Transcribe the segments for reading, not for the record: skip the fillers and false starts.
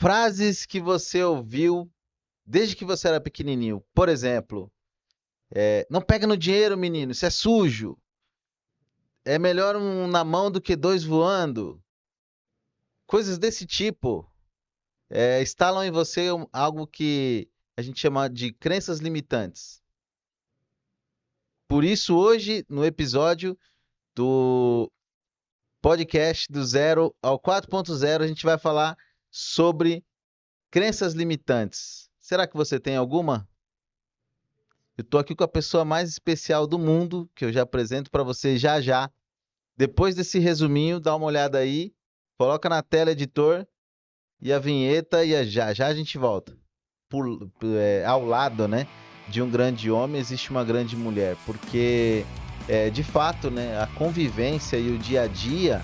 Frases que você ouviu desde que você era pequenininho. Por exemplo, não pega no dinheiro, menino, isso é sujo. É melhor um na mão do que dois voando. Coisas desse tipo. Instalam em você algo que a gente chama de crenças limitantes. Por isso, hoje, no episódio do podcast do zero ao 4.0, a gente vai falar sobre crenças limitantes. Será que você tem alguma? Eu tô aqui com a pessoa mais especial do mundo, que eu já apresento para você já já. Depois desse resuminho, dá uma olhada aí, coloca na tela, editor, e a vinheta, e já já a gente volta. Ao lado, né, de um grande homem existe uma grande mulher, porque de fato, né, a convivência e o dia a dia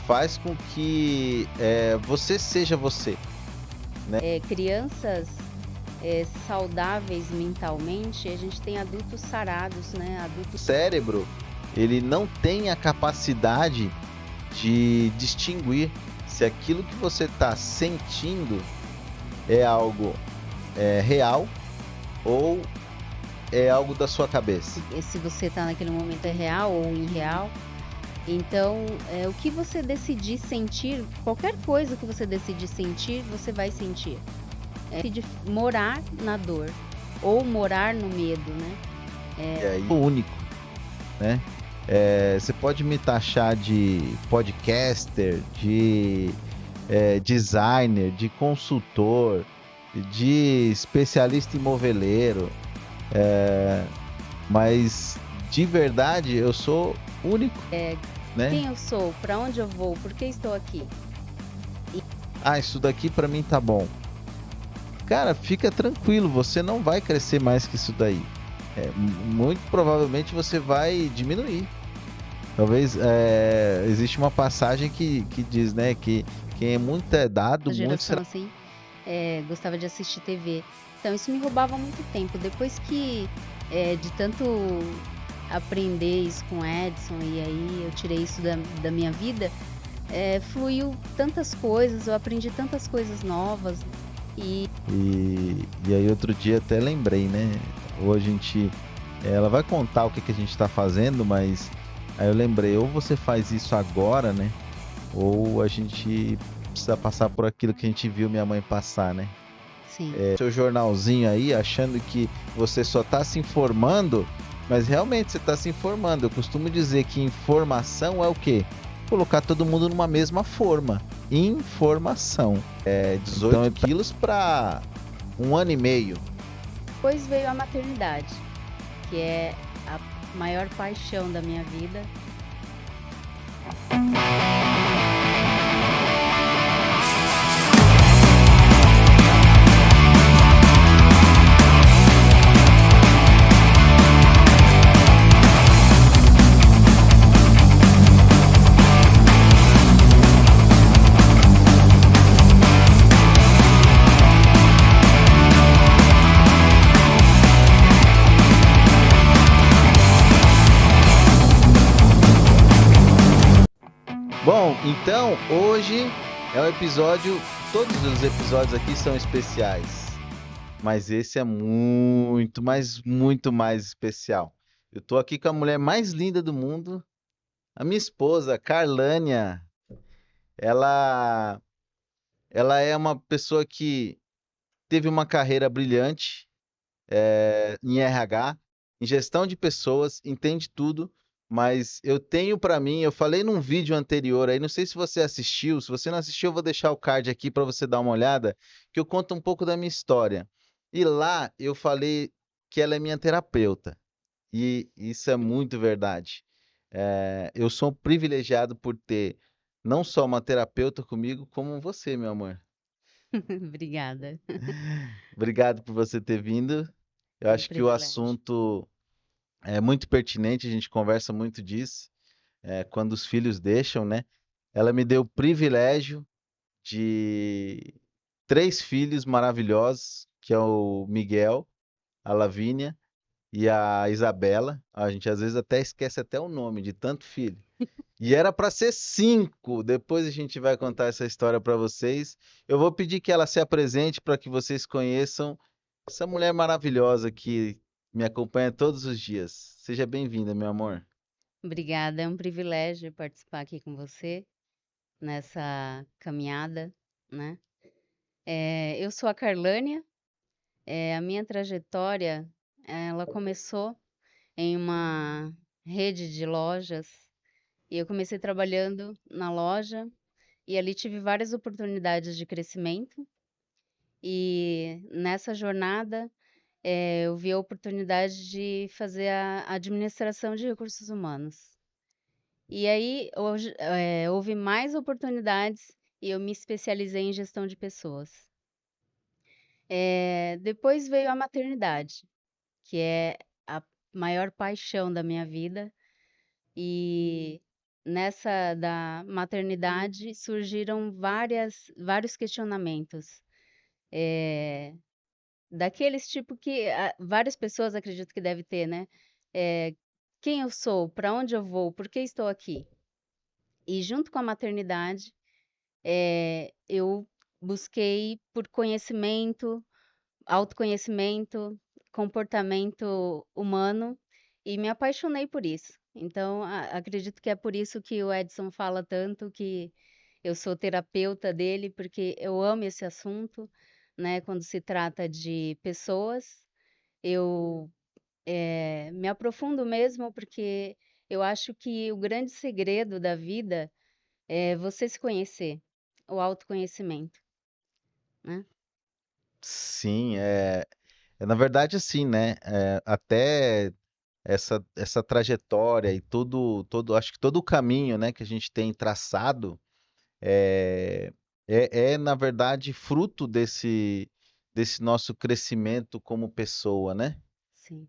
faz com que você seja você, né? Crianças saudáveis mentalmente, a gente tem adultos sarados, né? O Adultos. cérebro, ele não tem a capacidade de distinguir se aquilo que você está sentindo é algo real ou é algo da sua cabeça. Se você está naquele momento é real ou irreal. Então, o que você decidir sentir, qualquer coisa que você decidir sentir, você vai sentir. De morar na dor ou morar no medo, né? É aí o único, né? Você pode me taxar de podcaster, de designer, de consultor, de especialista em moveleiro, mas de verdade eu sou único, né? Quem eu sou? Para onde eu vou? Por que estou aqui? Isso daqui pra mim tá bom. Cara, fica tranquilo, você não vai crescer mais que isso daí. Muito provavelmente você vai diminuir. Talvez existe uma passagem que diz, né, que quem é muito dado, A muito será. geração assim gostava de assistir TV. Então isso me roubava muito tempo. Depois que de tanto aprender isso com Edson, e aí eu tirei isso da minha vida, fluiu tantas coisas, eu aprendi tantas coisas novas. E aí outro dia até lembrei, né? Hoje a gente. Ela vai contar o que, que a gente tá fazendo, mas aí eu lembrei, ou você faz isso agora, né? Ou a gente precisa passar por aquilo que a gente viu minha mãe passar, né? Sim. Seu jornalzinho aí, achando que você só tá se informando, mas realmente você tá se informando. Eu costumo dizer que informação é o quê? Colocar todo mundo numa mesma forma. Informação. 18 então, quilos para 1 ano e meio. Depois veio a maternidade, que é a maior paixão da minha vida. Bom, então hoje é um episódio. Todos os episódios aqui são especiais, mas esse é muito, mas muito mais especial. Eu tô aqui com a mulher mais linda do mundo, a minha esposa, Carlânia. Ela, ela é uma pessoa que teve uma carreira brilhante, em RH, em gestão de pessoas, entende tudo, mas eu tenho para mim, eu falei num vídeo anterior aí, não sei se você assistiu, se você não assistiu, eu vou deixar o card aqui para você dar uma olhada, que eu conto um pouco da minha história. E lá eu falei que ela é minha terapeuta, e isso é muito verdade. Eu sou privilegiado por ter não só uma terapeuta comigo, como você, meu amor. Obrigada. Obrigado por você ter vindo. Eu É um acho que o privilégio. assunto é muito pertinente, a gente conversa muito disso, quando os filhos deixam, né? Ela me deu o privilégio de 3 filhos maravilhosos, que é o Miguel, a Lavínia e a Isabela. A gente às vezes até esquece até o nome de tanto filho. E era para ser 5. Depois a gente vai contar essa história para vocês. Eu vou pedir que ela se apresente para que vocês conheçam essa mulher maravilhosa que me acompanha todos os dias. Seja bem-vinda, meu amor. Obrigada, é um privilégio participar aqui com você nessa caminhada, né? Eu sou a Carlânia, a minha trajetória, ela começou em uma rede de lojas e eu comecei trabalhando na loja e ali tive várias oportunidades de crescimento e nessa jornada eu vi a oportunidade de fazer a administração de recursos humanos. E aí hoje, houve mais oportunidades e eu me especializei em gestão de pessoas. Depois veio a maternidade, que é a maior paixão da minha vida, e nessa da maternidade surgiram vários questionamentos, daqueles tipo que várias pessoas acredito que deve ter, né? Eh, Quem eu sou? Para onde eu vou? Por que estou aqui? E junto com a maternidade, eu busquei por conhecimento, autoconhecimento, comportamento humano e me apaixonei por isso. Então, acredito que é por isso que o Edson fala tanto que eu sou terapeuta dele, porque eu amo esse assunto, né? Quando se trata de pessoas, eu me aprofundo mesmo, porque eu acho que o grande segredo da vida é você se conhecer, o autoconhecimento, né? Sim, na verdade assim, né? Até essa trajetória e acho que todo o caminho, né, que a gente tem traçado é, na verdade, fruto desse nosso crescimento como pessoa, né? Sim,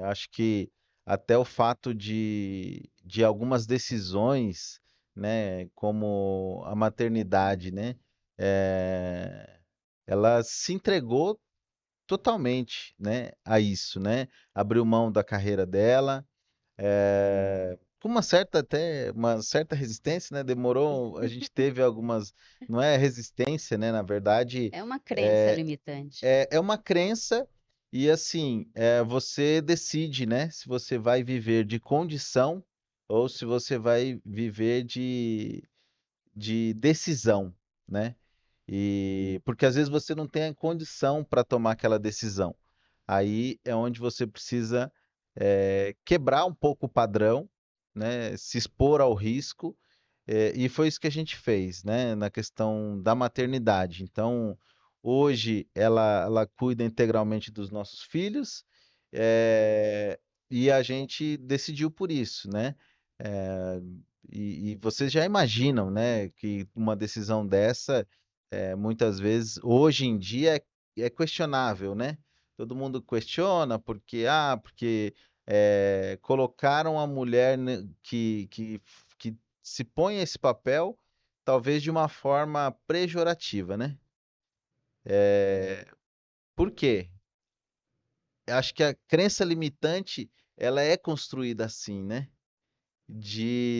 Acho que até o fato de algumas decisões, né, como a maternidade, né, é, ela se entregou totalmente, né, a isso, né? Abriu mão da carreira dela, com uma certa resistência, né? Demorou, a gente teve algumas, não é resistência, né? Na verdade, é uma crença é, limitante. é uma crença e assim, você decide, né? Se você vai viver de condição ou se você vai viver de decisão, né? E porque às vezes você não tem a condição para tomar aquela decisão. Aí é onde você precisa quebrar um pouco o padrão, né? Se expor ao risco. E foi isso que a gente fez, né? Na questão da maternidade. Então, hoje ela cuida integralmente dos nossos filhos, e a gente decidiu por isso, né? É, e vocês já imaginam, né, que uma decisão dessa, muitas vezes, hoje em dia, é questionável, né? Todo mundo questiona porque colocaram a mulher que se põe esse papel, talvez de uma forma pejorativa, né? Por quê? Acho que a crença limitante, ela é construída assim, né?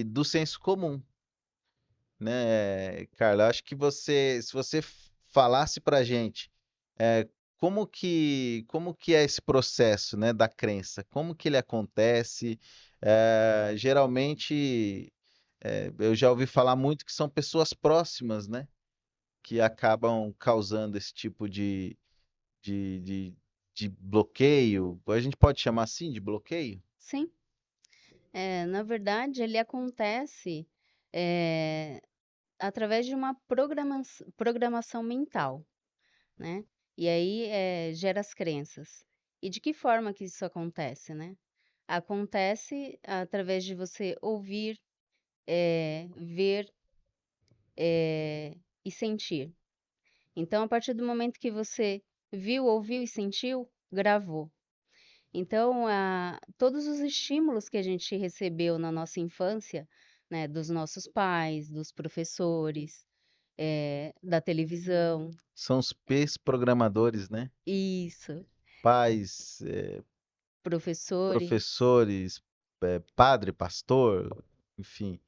Do senso comum, né, Carla? Acho que se você falasse pra gente, é, como que é esse processo, né, da crença? Como que ele acontece? Geralmente, eu já ouvi falar muito que são pessoas próximas, né, que acabam causando esse tipo de, de, de bloqueio. A gente pode chamar assim de bloqueio? Sim, na verdade, ele acontece eh, através de uma programação mental, né? E aí gera as crenças. E de que forma que isso acontece, né? Acontece através de você ouvir, ver e sentir. Então, a partir do momento que você viu, ouviu e sentiu, gravou. Então, todos os estímulos que a gente recebeu na nossa infância, né, dos nossos pais, dos professores, da televisão, São os P's programadores, né? isso, Pais, professores, professores, padre, pastor, enfim.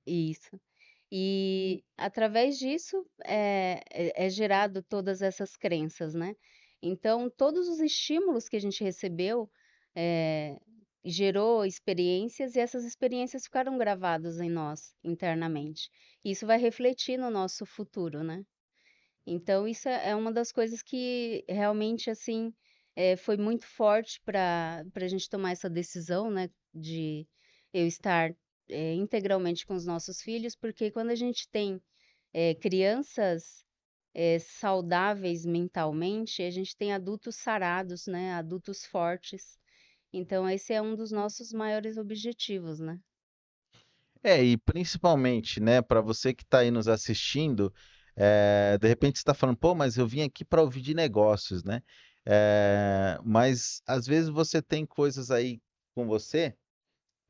isso. E através disso é gerado todas essas crenças, né? Então, todos os estímulos que a gente recebeu eh, gerou experiências e essas experiências ficaram gravadas em nós internamente. Isso vai refletir no nosso futuro, né? Então isso é uma das coisas que realmente, assim, foi muito forte para a gente tomar essa decisão, né, de eu estar, integralmente com os nossos filhos, porque quando a gente tem, crianças, saudáveis mentalmente, a gente tem adultos sarados, né, adultos fortes. Então esse é um dos nossos maiores objetivos, né. E principalmente, né, para você que está aí nos assistindo, de repente você está falando, pô, mas eu vim aqui para ouvir de negócios, né? Mas às vezes você tem coisas aí com você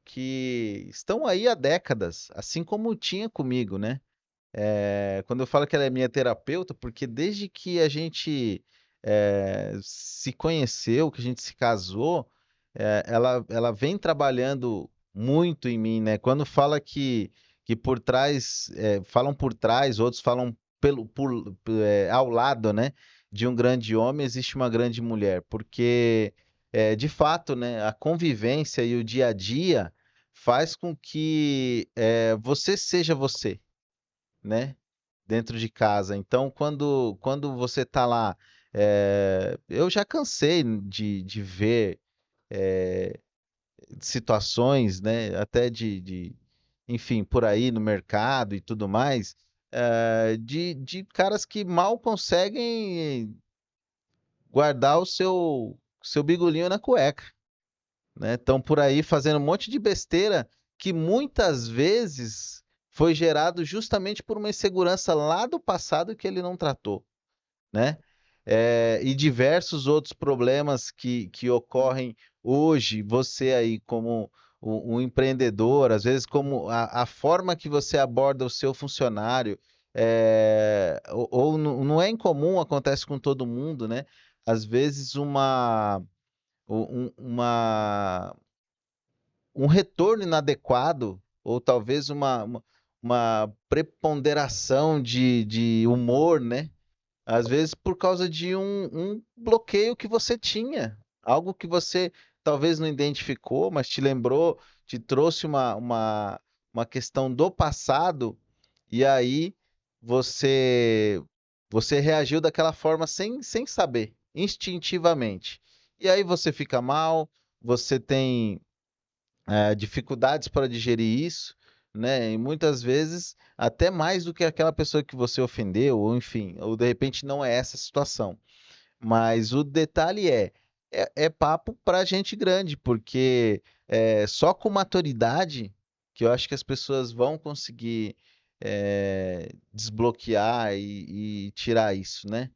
que estão aí há décadas, assim como tinha comigo, né? Quando eu falo que ela é minha terapeuta, porque desde que a gente se conheceu, que a gente se casou, ela vem trabalhando muito em mim, né? Quando fala que por trás, falam por trás, outros falam ao lado, né? De um grande homem existe uma grande mulher, porque de fato, né? A convivência e o dia a dia faz com que você seja você, né? Dentro de casa. Então, quando você tá lá, eu já cansei de ver situações, né? Até enfim, por aí no mercado e tudo mais, de caras que mal conseguem guardar o seu bigolinho na cueca, né? Estão por aí fazendo um monte de besteira que muitas vezes foi gerado justamente por uma insegurança lá do passado que ele não tratou, né? E diversos outros problemas que ocorrem hoje, você aí como um empreendedor, às vezes como a forma que você aborda o seu funcionário, ou não é incomum, acontece com todo mundo, né? Às vezes uma um retorno inadequado, ou talvez uma preponderação de humor, né? Às vezes por causa de um bloqueio que você tinha, algo que você talvez não identificou, mas te lembrou, te trouxe uma questão do passado, e aí você, você reagiu daquela forma sem saber, instintivamente. E aí você fica mal, você tem dificuldades para digerir isso, né? E muitas vezes até mais do que aquela pessoa que você ofendeu, ou enfim, ou de repente não é essa a situação. Mas o detalhe é papo para gente grande, porque só com maturidade que eu acho que as pessoas vão conseguir desbloquear e tirar isso, né?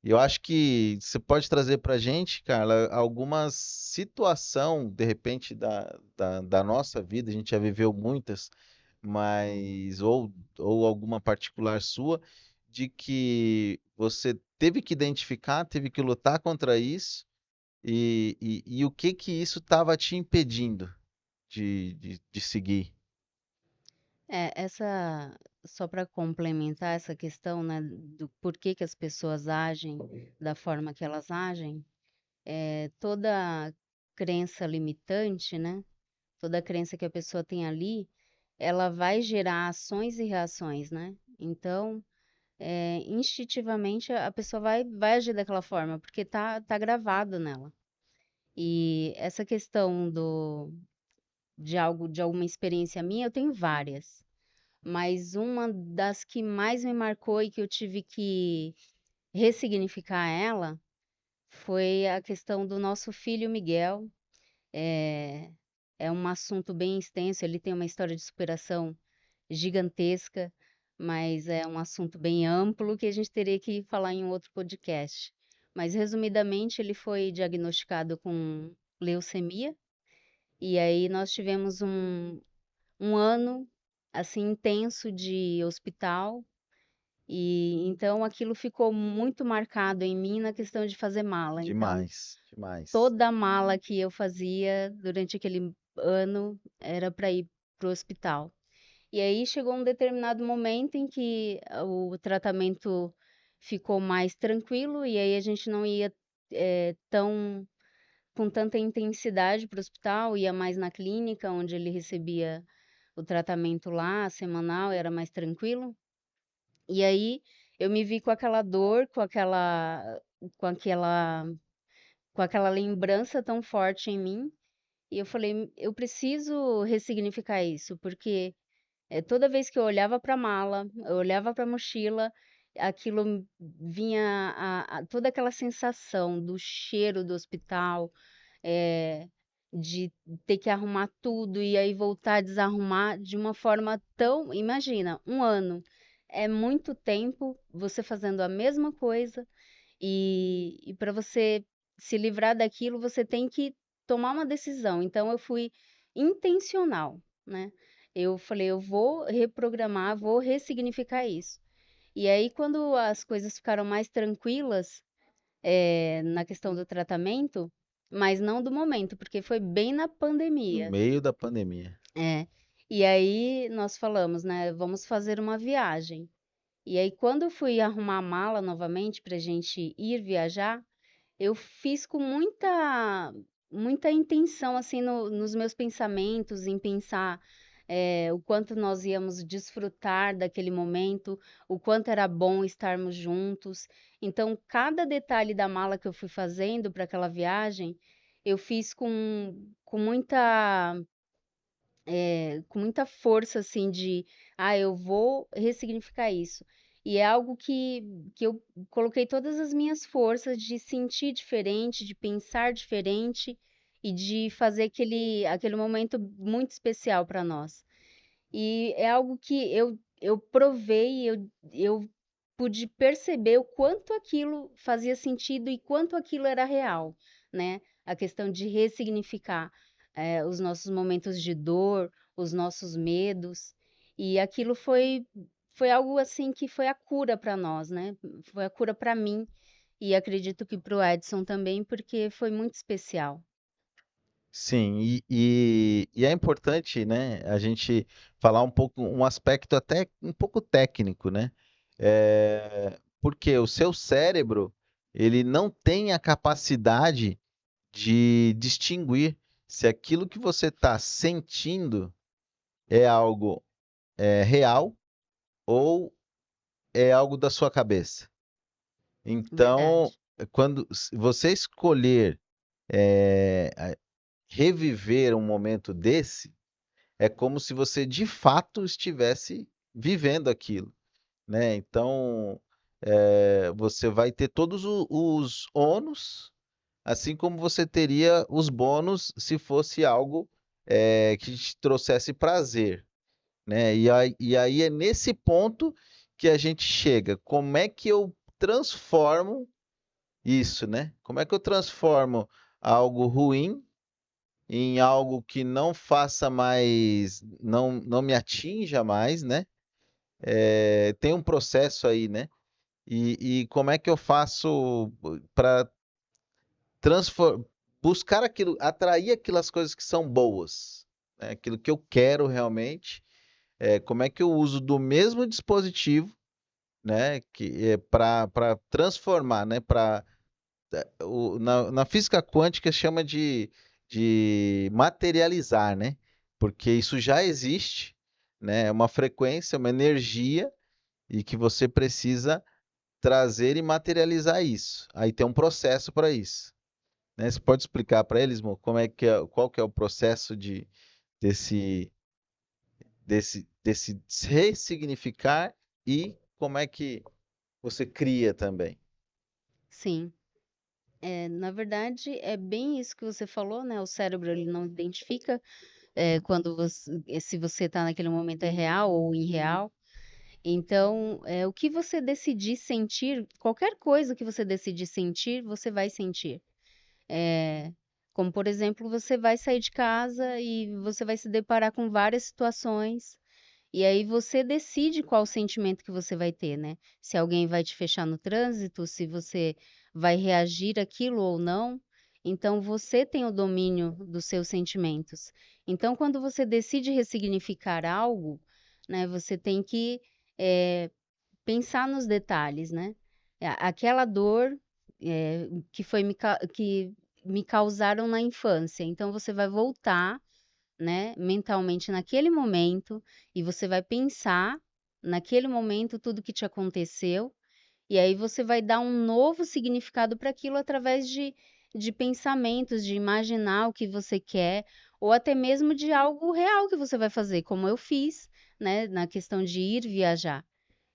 Eu acho que você pode trazer para a gente, Carla, alguma situação, de repente, da nossa vida, a gente já viveu muitas, mas, ou alguma particular sua, de que você teve que identificar, teve que lutar contra isso, e o que que isso estava te impedindo de seguir. Essa só para complementar essa questão, né, do porquê que as pessoas agem da forma que elas agem, toda crença limitante, né, toda crença que a pessoa tem ali, ela vai gerar ações e reações, né. Então, instintivamente a pessoa vai agir daquela forma, porque tá gravado nela. E essa questão do de alguma experiência minha, eu tenho várias. Mas uma das que mais me marcou e que eu tive que ressignificar ela, foi a questão do nosso filho Miguel. É é um assunto bem extenso, ele tem uma história de superação gigantesca, mas é um assunto bem amplo que a gente teria que falar em um outro podcast. Mas resumidamente, ele foi diagnosticado com leucemia, e aí nós tivemos um ano, assim, intenso de hospital. E então aquilo ficou muito marcado em mim na questão de fazer mala. Então, Demais, demais. toda mala que eu fazia durante aquele ano era para ir para o hospital. E aí chegou um determinado momento em que o tratamento ficou mais tranquilo e aí a gente não ia tão com tanta intensidade para o hospital, ia mais na clínica onde ele recebia o tratamento lá, semanal, era mais tranquilo. E aí eu me vi com aquela dor, com aquela, com aquela lembrança tão forte em mim. E eu falei, eu preciso ressignificar isso, porque toda vez que eu olhava para a mala, eu olhava para a mochila, aquilo vinha toda aquela sensação do cheiro do hospital, de ter que arrumar tudo e aí voltar a desarrumar de uma forma tão. Imagina, um ano é muito tempo você fazendo a mesma coisa e para você se livrar daquilo, você tem que tomar uma decisão. Então eu fui intencional, né? Eu falei, eu vou reprogramar, vou ressignificar isso. E aí, quando as coisas ficaram mais tranquilas, na questão do tratamento, mas não do momento, porque foi bem na No pandemia. meio da pandemia. É. E aí nós falamos, né? Vamos fazer uma viagem. E aí, quando eu fui arrumar a mala novamente para a gente ir viajar, eu fiz com muita intenção, assim, nos meus pensamentos, em pensar o quanto nós íamos desfrutar daquele momento, o quanto era bom estarmos juntos. Então, cada detalhe da mala que eu fui fazendo para aquela viagem, eu fiz com muita força, assim, eu vou ressignificar isso. E é algo que eu coloquei todas as minhas forças de sentir diferente, de pensar diferente e de fazer aquele momento muito especial para nós. E é algo que eu provei, eu pude perceber o quanto aquilo fazia sentido e quanto aquilo era real, né? A questão de ressignificar os nossos momentos de dor, os nossos medos. E aquilo foi algo assim que foi a cura para nós, né? Foi a cura para mim e acredito que para o Edson também, porque foi muito especial. Sim, e é importante, né, a gente falar um pouco, um aspecto até um pouco técnico, né? Porque o seu cérebro, ele não tem a capacidade de distinguir se aquilo que você está sentindo é algo real ou é algo da sua cabeça. Então, Verdade. quando você escolher reviver um momento desse, é como se você de fato estivesse vivendo aquilo, né? Então, você vai ter todos os ônus, assim como você teria os bônus se fosse algo que te trouxesse prazer, né? E aí é nesse ponto que a gente chega. Como é que eu transformo isso, né? Como é que eu transformo algo ruim em algo que não faça mais, não me atinja mais, né? Tem um processo aí, né? E como é que eu faço para buscar aquilo, atrair aquelas coisas que são boas, né? Aquilo que eu quero realmente. Como é que eu uso do mesmo dispositivo, né? Que é para transformar, né? Na física quântica chama de materializar, né? Porque isso já existe, né? É uma frequência, uma energia e que você precisa trazer e materializar isso. Aí tem um processo para isso, né? Você pode explicar para eles, Mo, qual que é o processo desse, desse ressignificar e como é que você cria também? Sim. Na verdade, é bem isso que você falou, né? O cérebro ele não identifica quando se você está naquele momento é real ou irreal. Então, o que você decidir sentir, qualquer coisa que você decidir sentir, você vai sentir. É, como, por exemplo, você vai sair de casa e você vai se deparar com várias situações E aí você decide qual sentimento que você vai ter, né? Se alguém vai te fechar no trânsito, se você vai reagir àquilo ou não. Então você tem o domínio dos seus sentimentos. Então, quando você decide ressignificar algo, né, você tem que eh, pensar nos detalhes, né? Aquela dor que me causaram na infância. Então você vai voltar, né, mentalmente naquele momento e você vai pensar naquele momento tudo que te aconteceu e aí você vai dar um novo significado para aquilo através de pensamentos, de imaginar o que você quer ou até mesmo de algo real que você vai fazer, como eu fiz, né, na questão de ir viajar.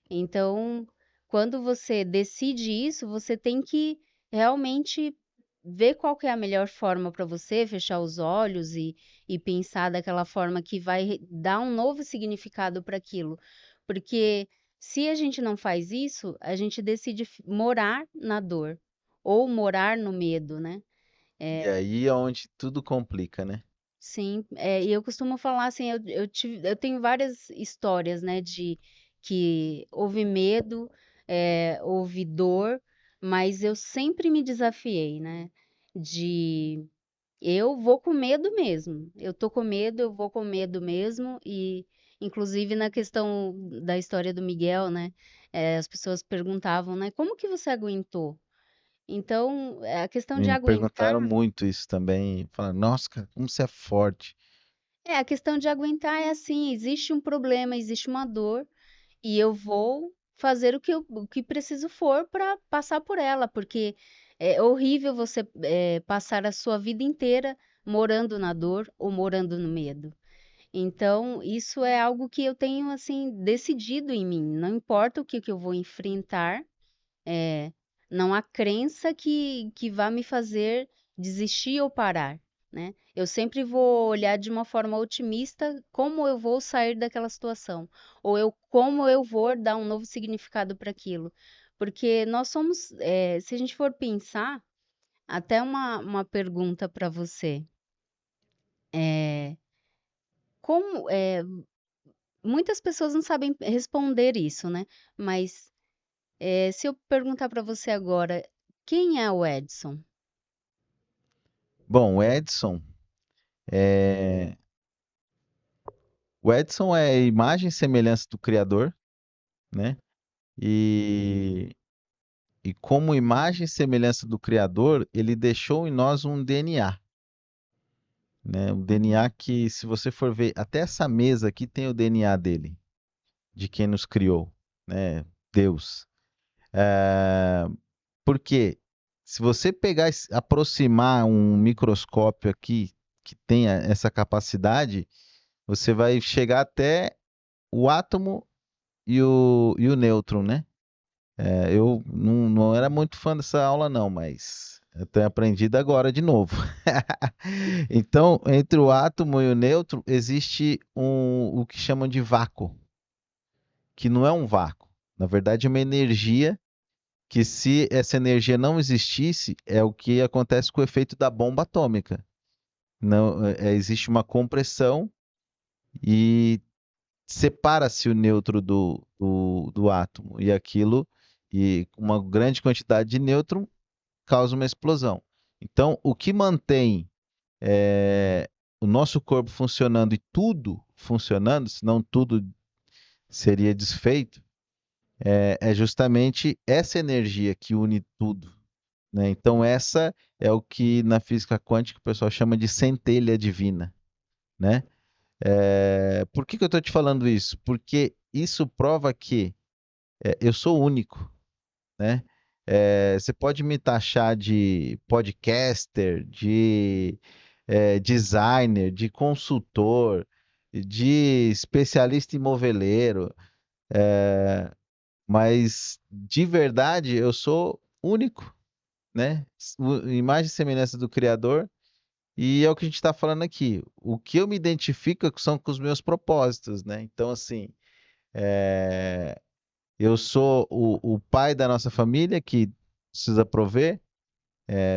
Então, quando você decide isso, você tem que realmente ver qual que é a melhor forma para você, fechar os olhos e pensar daquela forma que vai dar um novo significado para aquilo. Porque se a gente não faz isso, a gente decide morar na dor ou morar no medo, né? E aí é onde tudo complica, né? Sim, e eu costumo falar assim, eu tenho várias histórias, né, de que houve medo, houve dor, mas eu sempre me desafiei, né, de eu vou com medo mesmo, eu tô com medo, eu vou com medo mesmo, e inclusive na questão da história do Miguel, né, as pessoas perguntavam, né, como que você aguentou? Então, a questão de Me aguentar. perguntaram muito isso também. Falaram, nossa, cara, como você é forte. A questão de aguentar é assim, existe um problema, existe uma dor, e eu vou fazer o que preciso for para passar por ela, porque é horrível você passar a sua vida inteira morando na dor ou morando no medo. Então, isso é algo que eu tenho assim decidido em mim. Não importa o que eu vou enfrentar, é, não há crença que vá me fazer desistir ou parar, né? Eu sempre vou olhar de uma forma otimista como eu vou sair daquela situação, ou como eu vou dar um novo significado para aquilo. Porque nós somos, se a gente for pensar, até uma pergunta para você, é, como, muitas pessoas não sabem responder isso, né? Mas se eu perguntar para você agora, quem é o Edson? Bom, é... o Edson é a imagem e semelhança do Criador, né? E, e como imagem e semelhança do Criador, ele deixou em nós um DNA, né? Um DNA que, se você for ver, até essa mesa aqui tem o DNA dele, de quem nos criou, né? Deus. É, Porque se você pegar, aproximar um microscópio aqui que tenha essa capacidade, você vai chegar até o átomo e o nêutron, né? Eu não era muito fã dessa aula, não, mas eu tenho aprendido agora de novo. Então, entre o átomo e o nêutron, existe o que chamam de vácuo, que não é um vácuo. Na verdade, é uma energia que, se essa energia não existisse, é o que acontece com o efeito da bomba atômica. Não, existe uma compressão e separa-se o nêutron do átomo, e aquilo, e uma grande quantidade de nêutron causa uma explosão. Então, o que mantém o nosso corpo funcionando e tudo funcionando, senão tudo seria desfeito, é justamente essa energia que une tudo, né? Então, essa é o que na física quântica o pessoal chama de centelha divina, né? Por que que eu estou te falando isso? Porque isso prova que eu sou único, né? Você pode me taxar de podcaster, de designer, de consultor, de especialista em moveleiro, mas de verdade eu sou único, né? Imagem e semelhança do Criador, e é o que a gente está falando aqui. O que eu me identifico são com os meus propósitos, né? Então, assim, é, eu sou o pai da nossa família que precisa prover,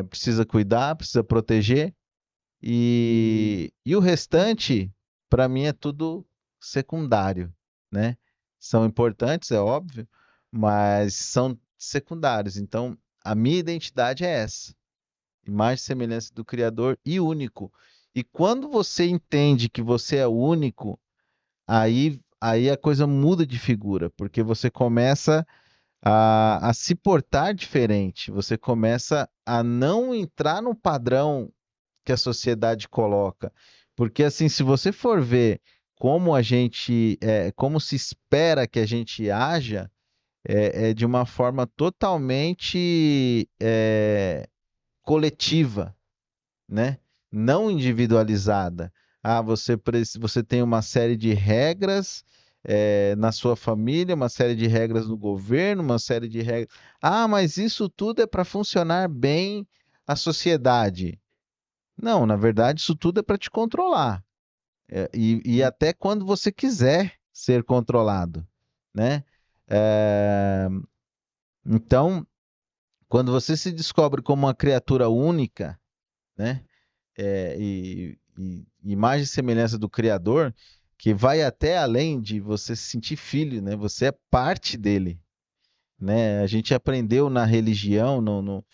precisa cuidar, precisa proteger, e o restante, para mim, é tudo secundário. né? São importantes, é óbvio, mas são secundários. Então, a minha identidade é essa, imagem e semelhança do Criador e único. E quando você entende que você é único, aí a coisa muda de figura, porque você começa a se portar diferente, você começa a não entrar no padrão que a sociedade coloca. Porque assim, se você for ver como se espera que a gente haja, é de uma forma totalmente coletiva, né? Não individualizada. Ah, você tem uma série de regras na sua família, uma série de regras no governo, uma série de regras. Ah, mas isso tudo é para funcionar bem a sociedade. Não, na verdade, isso tudo é para te controlar. E até quando você quiser ser controlado, né? É, então, quando você se descobre como uma criatura única, né? E imagem e semelhança do Criador, que vai até além de você se sentir filho, né? Você é parte dele, né? A gente aprendeu na religião, no,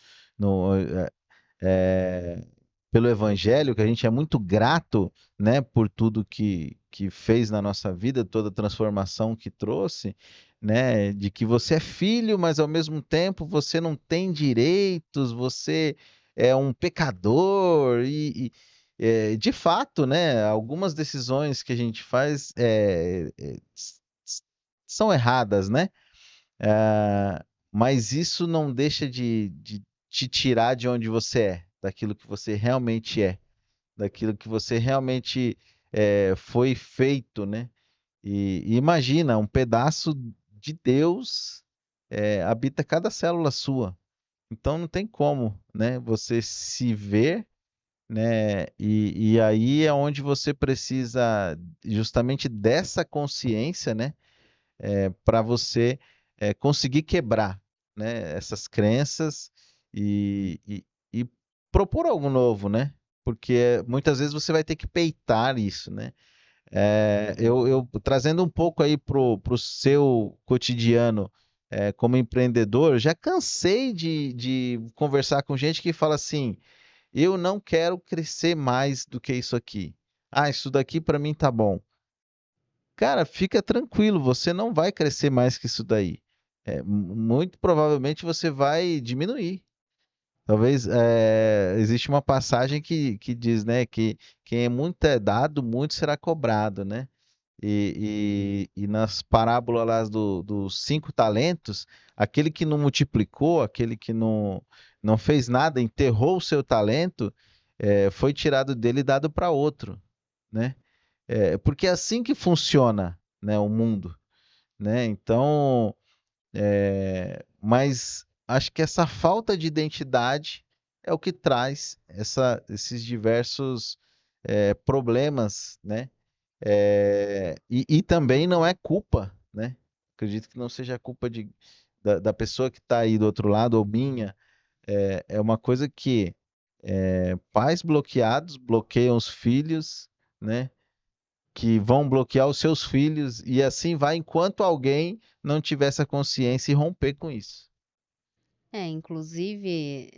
pelo Evangelho, que a gente é muito grato, né, por tudo que fez na nossa vida, toda a transformação que trouxe, né, de que você é filho, mas ao mesmo tempo você não tem direitos, você é um pecador de fato, né, algumas decisões que a gente faz são erradas, né? Ah, mas isso não deixa de te tirar de onde você é, daquilo que você realmente é, daquilo que você realmente foi feito, né? E imagina, um pedaço de Deus habita cada célula sua. Então não tem como, né? Você se ver, né? E aí é onde você precisa justamente dessa consciência, né? Para você conseguir quebrar, né, essas crenças e propor algo novo, né? Porque muitas vezes você vai ter que peitar isso, né? Eu trazendo um pouco aí pro seu cotidiano como empreendedor, já cansei de conversar com gente que fala assim: eu não quero crescer mais do que isso aqui. Ah, isso daqui para mim tá bom. Cara, fica tranquilo, você não vai crescer mais que isso daí. Muito provavelmente você vai diminuir. Talvez existe uma passagem que diz, né, que quem é muito é dado, muito será cobrado, né? E nas parábolas lá dos 5 talentos, aquele que não multiplicou, aquele que não fez nada, enterrou o seu talento, foi tirado dele e dado para outro, né? Porque é assim que funciona, né, o mundo, né? Então, mas acho que essa falta de identidade é o que traz esses diversos problemas, né? E também não é culpa, né? Acredito que não seja culpa da pessoa que está aí do outro lado ou minha. É uma coisa que pais bloqueados bloqueiam os filhos, né? Que vão bloquear os seus filhos e assim vai enquanto alguém não tiver essa consciência e romper com isso. Inclusive,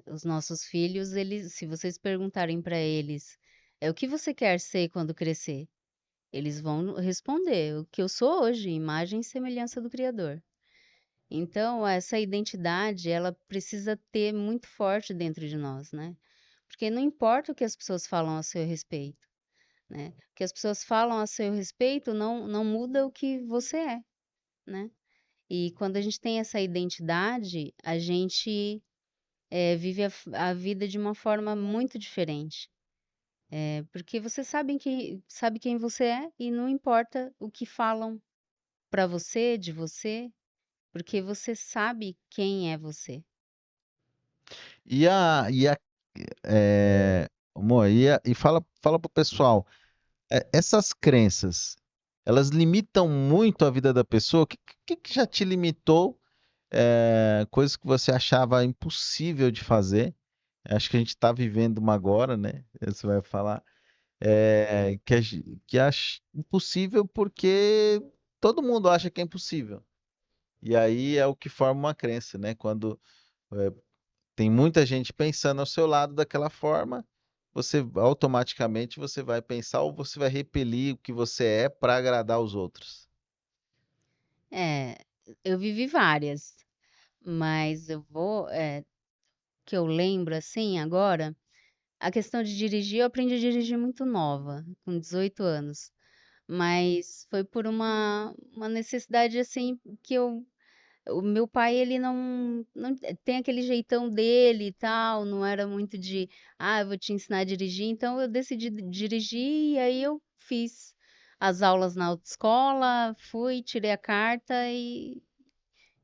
os nossos filhos, eles, se vocês perguntarem para eles, o que você quer ser quando crescer? Eles vão responder o que eu sou hoje, imagem e semelhança do Criador. Então, essa identidade, ela precisa ter muito forte dentro de nós, né? Porque não importa o que as pessoas falam a seu respeito, né? O que as pessoas falam a seu respeito não muda o que você é, né? E quando a gente tem essa identidade, a gente vive a vida de uma forma muito diferente. Porque você sabe quem você é e não importa o que falam pra você, de você, porque você sabe quem é você. Amor, e fala pro pessoal, essas crenças, elas limitam muito a vida da pessoa? O que já te limitou? Coisas que você achava impossível de fazer? Acho que a gente está vivendo uma agora, né? Você vai falar. Que acho impossível porque todo mundo acha que é impossível. E aí é o que forma uma crença, né? Quando é, tem muita gente pensando ao seu lado daquela forma, você automaticamente você vai pensar ou você vai repelir o que você é para agradar os outros. É, eu vivi várias, mas que eu lembro assim agora, a questão de dirigir, eu aprendi a dirigir muito nova, com 18 anos. Mas foi por uma necessidade assim que o meu pai, ele não tem aquele jeitão dele e tal, não era muito de, eu vou te ensinar a dirigir. Então eu decidi dirigir e aí eu fiz as aulas na autoescola, fui, tirei a carta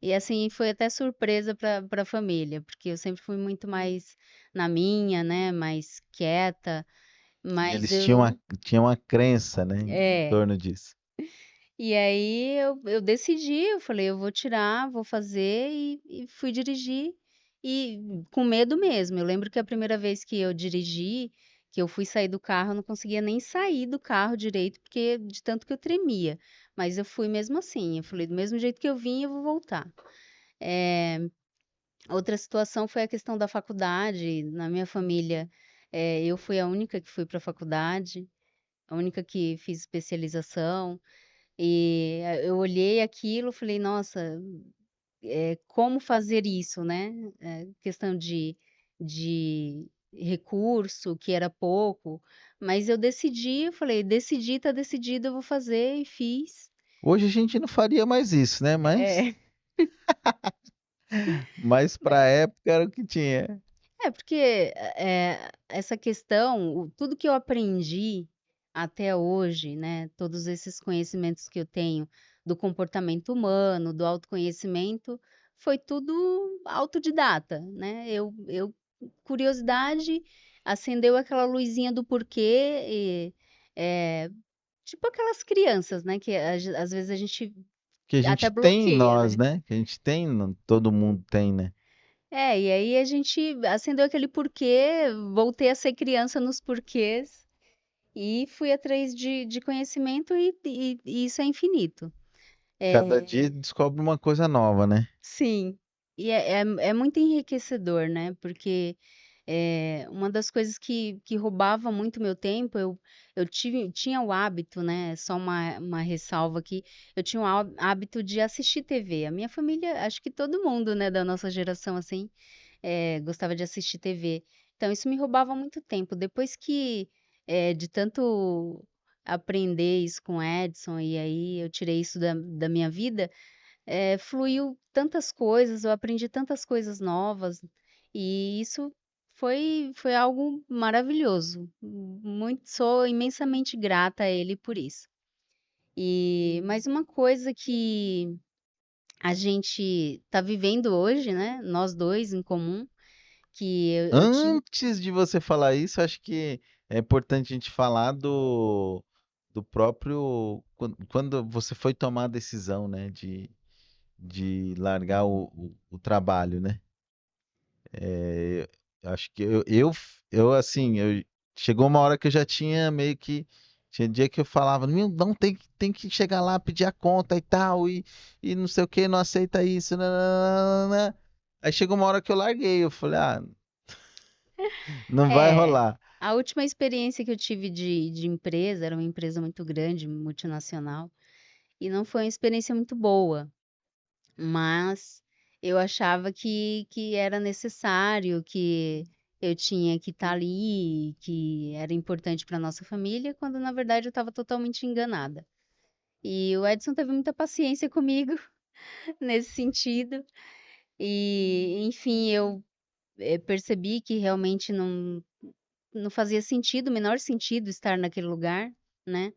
e assim foi até surpresa para a família, porque eu sempre fui muito mais na minha, né, mais quieta, E mas eles tinham uma crença, né, em é. torno disso. E aí eu decidi, eu falei, eu vou tirar, vou fazer e fui dirigir e com medo mesmo. Eu lembro que a primeira vez que eu dirigi, que eu fui sair do carro, eu não conseguia nem sair do carro direito, porque de tanto que eu tremia. Mas eu fui mesmo assim, eu falei, do mesmo jeito que eu vim, eu vou voltar. Outra situação foi a questão da faculdade. Na minha família, eu fui a única que fui para a faculdade, a única que fiz especialização. E eu olhei aquilo, falei: "Nossa, como fazer isso, né?" Questão de recurso, que era pouco, mas eu decidi, eu falei: "Decidi, tá decidido, eu vou fazer", e fiz. Hoje a gente não faria mais isso, né? É. Mas para a época era o que tinha. Porque, essa questão, tudo que eu aprendi até hoje, né, todos esses conhecimentos que eu tenho do comportamento humano, do autoconhecimento, foi tudo autodidata, né. Eu curiosidade, acendeu aquela luzinha do porquê e, eh, tipo aquelas crianças, né, que às vezes a gente Que a até gente tem em bloqueia, nós, né. né? Que a gente tem, todo mundo tem, né? E aí a gente acendeu aquele porquê, voltei a ser criança nos porquês e fui atrás de conhecimento e isso é infinito. Cada É, dia descobre uma coisa nova, né? sim, e é muito enriquecedor, né? Porque uma das coisas que roubava muito meu tempo, tinha o hábito, né? Só uma ressalva aqui, eu tinha o hábito de assistir TV. A minha família, acho que todo mundo, né, da nossa geração, assim, gostava de assistir TV. Então isso me roubava muito tempo. Depois que, de tanto aprender isso com o Edson, e aí eu tirei isso da minha vida, fluiu tantas coisas, eu aprendi tantas coisas novas, e isso foi algo maravilhoso. Muito, sou imensamente grata a ele por isso. E mais uma coisa que a gente está vivendo hoje, né? Nós dois em comum, que eu tive. Antes de você falar isso, acho que é importante a gente falar do próprio. Quando você foi tomar a decisão, né, de largar o trabalho, né? Acho que assim, chegou uma hora que eu já tinha meio que. Tinha dia que eu falava, meu, não tem que chegar lá, pedir a conta e tal, e não sei o que, não aceita isso. Nananana. Aí chegou uma hora que eu larguei, eu falei, não vai É, rolar. a última experiência que eu tive de empresa, era uma empresa muito grande, multinacional, e não foi uma experiência muito boa, mas eu achava que era necessário, que eu tinha que estar ali, que era importante para nossa família, quando na verdade eu estava totalmente enganada. E o Edson teve muita paciência comigo nesse sentido. E, enfim, eu percebi que realmente não fazia sentido, o menor sentido estar naquele lugar, né?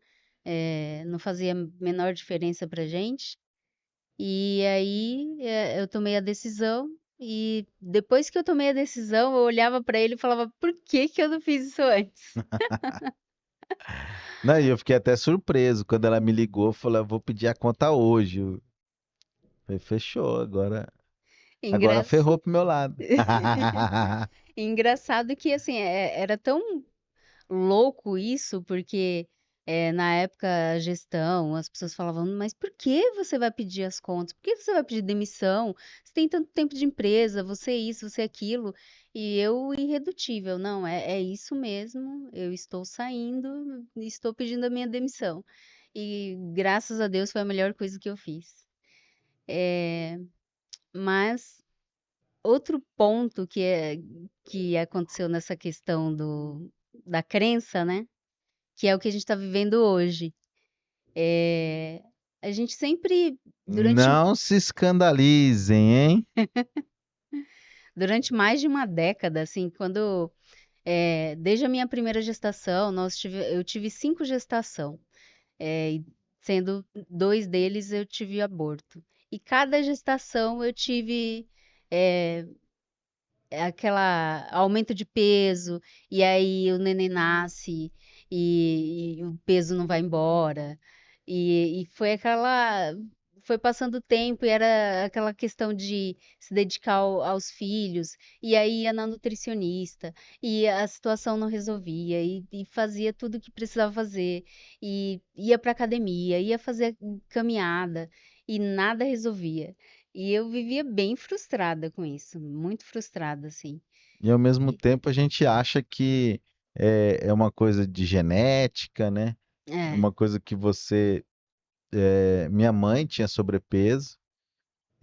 Não fazia menor diferença pra gente. E aí eu tomei a decisão. E depois que eu tomei a decisão, eu olhava pra ele e falava: por que que eu não fiz isso antes? Não, e eu fiquei até surpreso quando ela me ligou, falou, eu vou pedir a conta hoje. Eu falei, fechou, agora Engra... ferrou pro meu lado. Engraçado que assim era tão louco isso, porque Na época, a gestão, as pessoas falavam, mas por que você vai pedir as contas? Por que você vai pedir demissão? Você tem tanto tempo de empresa, você é isso, você é aquilo. E eu, irredutível, não, é isso mesmo, eu estou saindo, estou pedindo a minha demissão. E graças a Deus foi a melhor coisa que eu fiz. É, mas outro ponto que aconteceu nessa questão da crença, né? Que é o que a gente está vivendo hoje. É, a gente sempre, Não se escandalizem, hein? durante mais de uma década, assim, desde a minha primeira gestação, eu tive 5 gestação, e sendo 2 deles eu tive aborto. E cada gestação eu tive é, aquela aumento de peso, e aí o neném nasce e o peso não vai embora. E foi passando o tempo e era aquela questão de se dedicar aos filhos, e aí ia na nutricionista, e a situação não resolvia, e fazia tudo o que precisava fazer, e ia para academia, ia fazer caminhada, e nada resolvia. E eu vivia bem frustrada com isso, muito frustrada, assim. E ao mesmo E- tempo a gente acha que é uma coisa de genética, né? É É, uma coisa que você. Minha mãe tinha sobrepeso,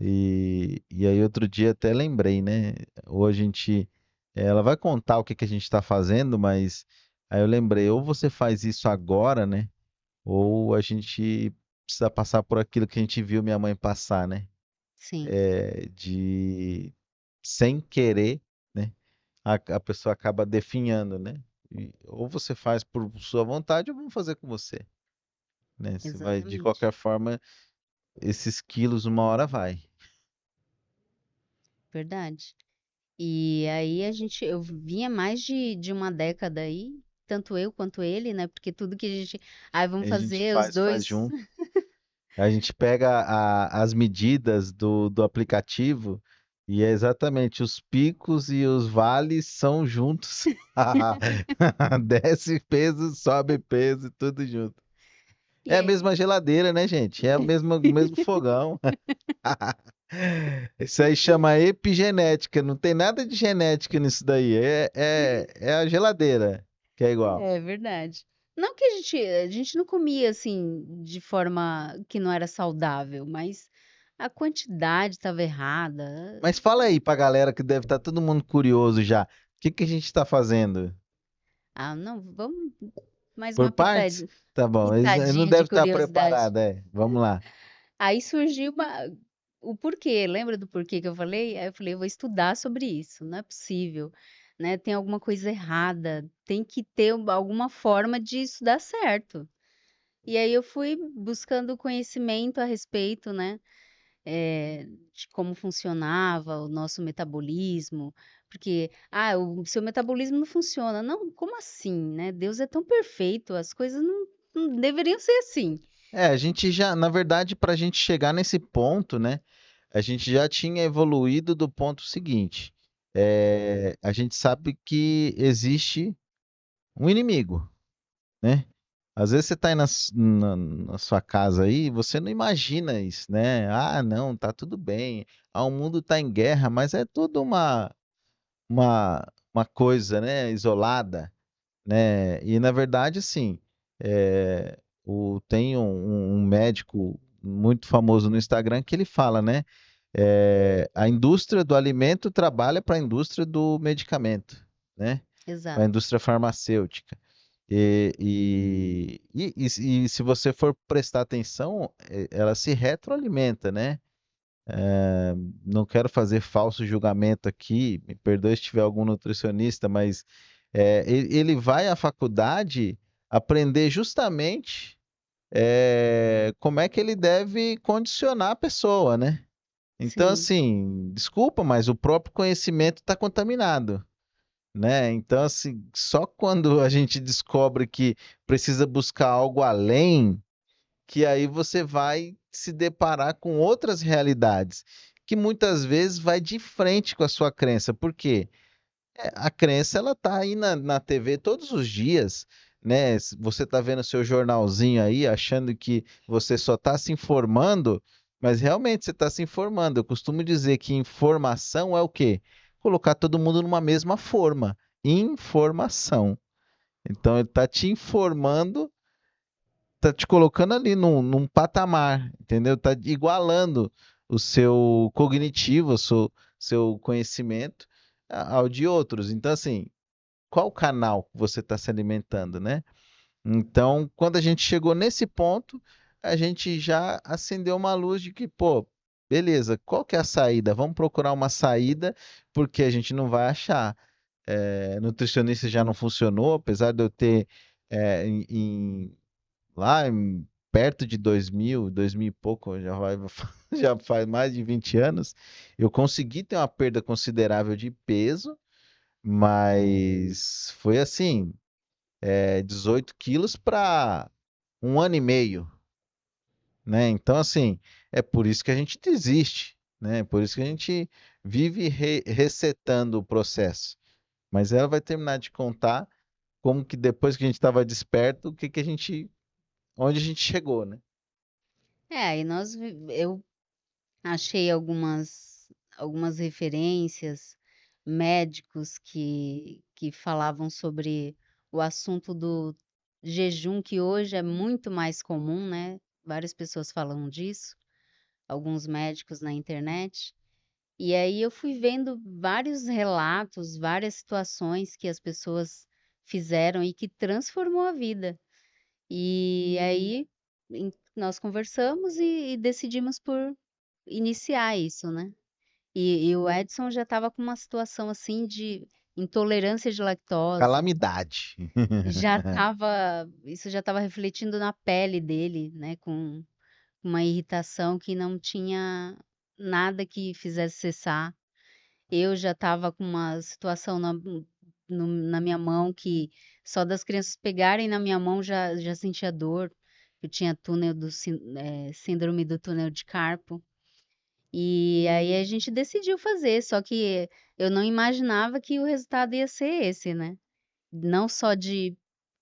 e aí outro dia até lembrei, né? Hoje a gente. Ela vai contar o que que a gente está fazendo, mas aí eu lembrei, ou você faz isso agora, né? Ou a gente precisa passar por aquilo que a gente viu minha mãe passar, né? sim, De sem querer, né? A pessoa acaba definhando, né? Ou você faz por sua vontade, ou vamos fazer com você, né? Você vai, de exatamente, qualquer forma, esses quilos uma hora vai. verdade. E aí eu vinha mais de uma década aí, tanto eu quanto ele, né? Porque tudo que A vamos gente fazer os faz dois, junto. A gente pega as medidas do aplicativo e é exatamente os picos e os vales são juntos. Desce peso, sobe peso, tudo junto. e É a aí, mesma geladeira, né, gente? É o mesmo fogão. Isso aí chama epigenética. Não tem nada de genética nisso daí. É a geladeira que é igual. é verdade. Não que a gente não comia assim de forma que não era saudável, mas a quantidade estava errada. Mas fala aí pra galera que deve estar todo mundo curioso já. O que que a gente está fazendo? Ah, não, vamos mais Por uma partes? pitadinha, Tá bom. Eles não pitadinha de devem estar curiosidade. preparados, é. Vamos lá. Aí surgiu o porquê, lembra do porquê que eu falei? Aí eu falei, eu vou estudar sobre isso, não é possível, né? Tem alguma coisa errada, tem que ter alguma forma de isso dar certo. E aí eu fui buscando conhecimento a respeito, né? De como funcionava o nosso metabolismo, porque, o seu metabolismo não funciona. Não, como assim, né? Deus é tão perfeito, as coisas não deveriam ser assim. A gente já, na verdade, para a gente chegar nesse ponto, né? A gente já tinha evoluído do ponto seguinte. A gente sabe que existe um inimigo, né? Às vezes você está aí na sua casa aí, e você não imagina isso, né? Ah, não, tá tudo bem. O mundo está em guerra, mas é tudo uma coisa, né? Isolada, né? E na verdade, assim, tem um médico muito famoso no Instagram que ele fala, né? A indústria do alimento trabalha para a indústria do medicamento, né? Para a Exato. indústria farmacêutica. E se você for prestar atenção, ela se retroalimenta, né? Não quero fazer falso julgamento aqui, me perdoe se tiver algum nutricionista, mas ele vai à faculdade aprender justamente como é que ele deve condicionar a pessoa, né? Então, Sim, assim, desculpa, mas o próprio conhecimento está contaminado, né? Então, assim, só quando a gente descobre que precisa buscar algo além, que aí você vai se deparar com outras realidades, que muitas vezes vai de frente com a sua crença. Por quê? A crença ela tá aí na TV todos os dias. né? Você tá vendo seu jornalzinho aí, achando que você só está se informando, mas realmente você está se informando. Eu costumo dizer que informação é o quê? Colocar todo mundo numa mesma forma. Informação. Então ele está te informando, tá te colocando ali num patamar, entendeu? Tá igualando o seu cognitivo, seu conhecimento ao de outros. Então, assim, qual canal você está se alimentando, né? Então, quando a gente chegou nesse ponto, a gente já acendeu uma luz de que, pô, beleza, qual que é a saída? Vamos procurar uma saída, porque a gente não vai achar. Nutricionista já não funcionou, apesar de eu ter é, em, em- lá perto de 2000 e pouco, já faz mais de 20 anos, eu consegui ter uma perda considerável de peso, mas foi assim, 18 quilos para um ano e meio, né? Então, assim, é por isso que a gente desiste, né? É por isso que a gente vive resetando o processo. Mas ela vai terminar de contar como que depois que a gente estava desperto, onde a gente chegou, né? Aí eu achei algumas referências, médicos que falavam sobre o assunto do jejum, que hoje é muito mais comum, né? Várias pessoas falam disso, alguns médicos na internet. E aí eu fui vendo vários relatos, várias situações que as pessoas fizeram e que transformou a vida. E aí nós conversamos e decidimos por iniciar isso, né? E o Edson já estava com uma situação assim de intolerância de lactose, Calamidade. isso já estava refletindo na pele dele, né? Com uma irritação que não tinha nada que fizesse cessar. Eu já estava com uma situação na minha mão que só das crianças pegarem na minha mão já sentia dor. Eu tinha síndrome do túnel de carpo. E aí a gente decidiu fazer, só que eu não imaginava que o resultado ia ser esse, né? Não só de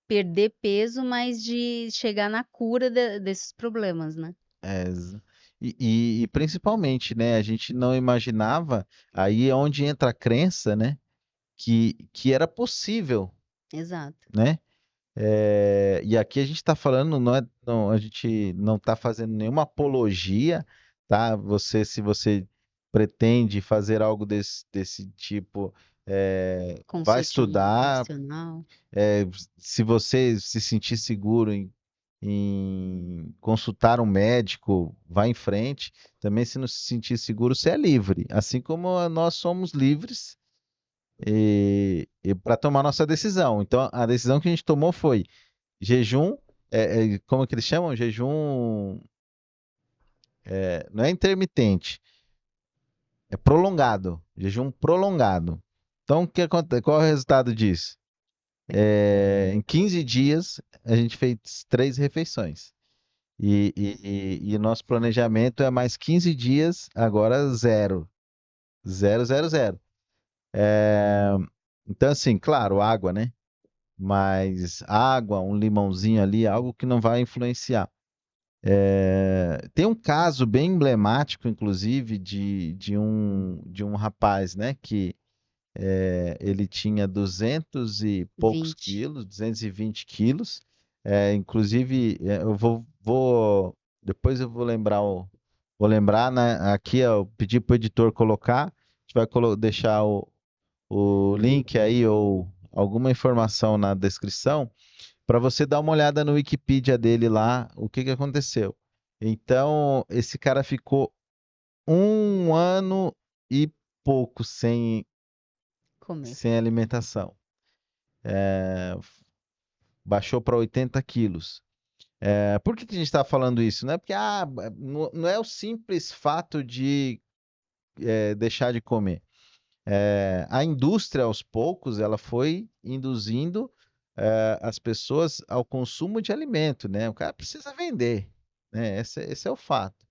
perder peso, mas de chegar na cura desses problemas, né? É, e principalmente, né? A gente não imaginava, aí é onde entra a crença, né? Que era possível, Exato. né? E aqui a gente está falando, a gente não está fazendo nenhuma apologia, tá? Se você pretende fazer algo desse tipo, vai Consulte um estudar. profissional. é, Se você se sentir seguro em consultar um médico, vá em frente. Também, se não se sentir seguro, você é livre, assim como nós somos livres e para tomar nossa decisão. Então, a decisão que a gente tomou foi jejum, como é que eles chamam? Jejum, não é intermitente, é prolongado, jejum prolongado. Então, o que acontece? Qual é o resultado disso? Em 15 dias, a gente fez 3 refeições. E nosso planejamento é mais 15 dias, agora zero. Zero, zero, zero. Então, assim, claro, água, né? Mas água, um limãozinho ali, algo que não vai influenciar. Tem um caso bem emblemático, inclusive, de um rapaz, né? Que ele tinha 200 e poucos 20. quilos, 220 quilos. Inclusive, depois eu vou lembrar, né? Aqui eu pedi para o editor colocar. A gente vai deixar o link aí ou alguma informação na descrição para você dar uma olhada no Wikipedia dele lá, o que que aconteceu. Então, esse cara ficou um ano e pouco Comer. sem alimentação. Baixou para 80 quilos. Por que que a gente está falando isso? Não é porque não é o simples fato de deixar de comer. A indústria, aos poucos, ela foi induzindo as pessoas ao consumo de alimento, né? O cara precisa vender, né? Esse é o fato.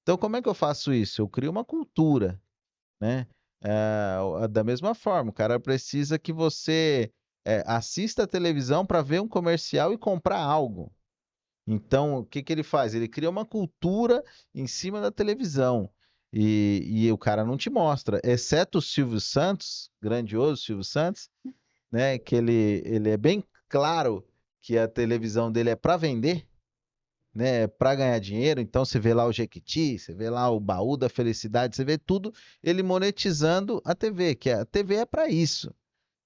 Então, como é que eu faço isso? Eu crio uma cultura, né? Da mesma forma, o cara precisa que você assista a televisão para ver um comercial e comprar algo. Então, o que que ele faz? Ele cria uma cultura em cima da televisão. E o cara não te mostra, exceto o Silvio Santos, grandioso Silvio Santos, né? Que ele é bem claro que a televisão dele é para vender, né? Para ganhar dinheiro. Então você vê lá o Jequiti, você vê lá o Baú da Felicidade, você vê tudo ele monetizando a TV, que a TV é para isso,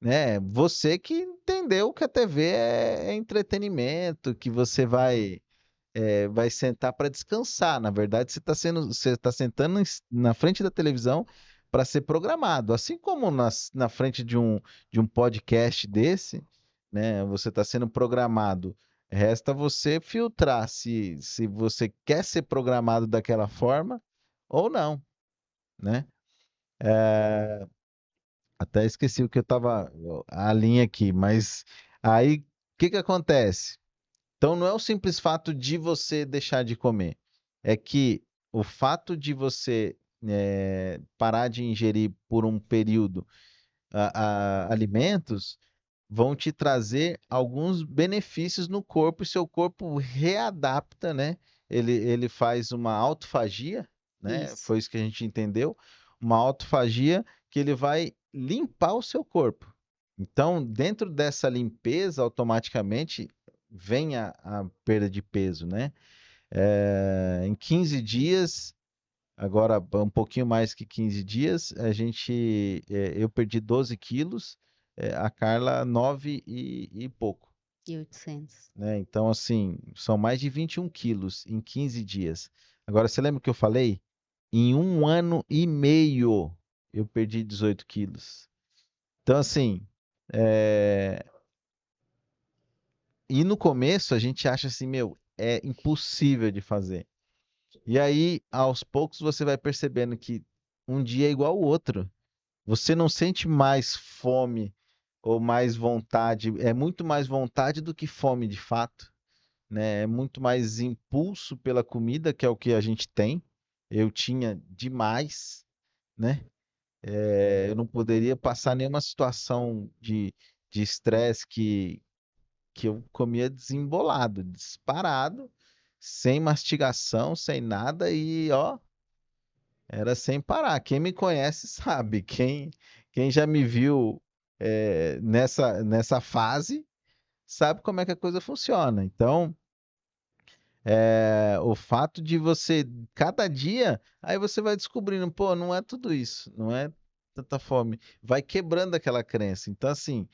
né? Você que entendeu que a TV é entretenimento, que você vai sentar para descansar. Na verdade, você está sentando na frente da televisão para ser programado. Assim como na frente de um podcast desse, né? Você está sendo programado. Resta você filtrar se você quer ser programado daquela forma ou não, né? Até esqueci o que eu estava, a linha aqui, mas aí o que que acontece? Então não é o simples fato de você deixar de comer, é que o fato de você parar de ingerir por um período alimentos vão te trazer alguns benefícios no corpo e seu corpo readapta, né? Ele faz uma autofagia, né? Isso. Foi isso que a gente entendeu, uma autofagia que ele vai limpar o seu corpo. Então, dentro dessa limpeza, automaticamente vem a perda de peso, né? Em 15 dias, agora um pouquinho mais que 15 dias, eu perdi 12 quilos, a Carla 9 e pouco, E 800. né? Então, assim, são mais de 21 quilos em 15 dias. Agora, você lembra que eu falei? Em 1 ano e meio eu perdi 18 quilos. Então, assim, é, e no começo a gente acha assim, meu, é impossível de fazer. E aí, aos poucos, você vai percebendo que um dia é igual ao outro. Você não sente mais fome ou mais vontade, é muito mais vontade do que fome de fato, né? É muito mais impulso pela comida, que é o que a gente tem. Eu tinha demais, né? Eu não poderia passar nenhuma situação de estresse que eu comia desembolado, disparado, sem mastigação, sem nada e ó, era sem parar. Quem me conhece sabe. Quem já me viu nessa fase sabe como é que a coisa funciona. Então, o fato de você, cada dia, aí você vai descobrindo, pô, não é tudo isso, não é tanta fome. Vai quebrando aquela crença. Então, assim,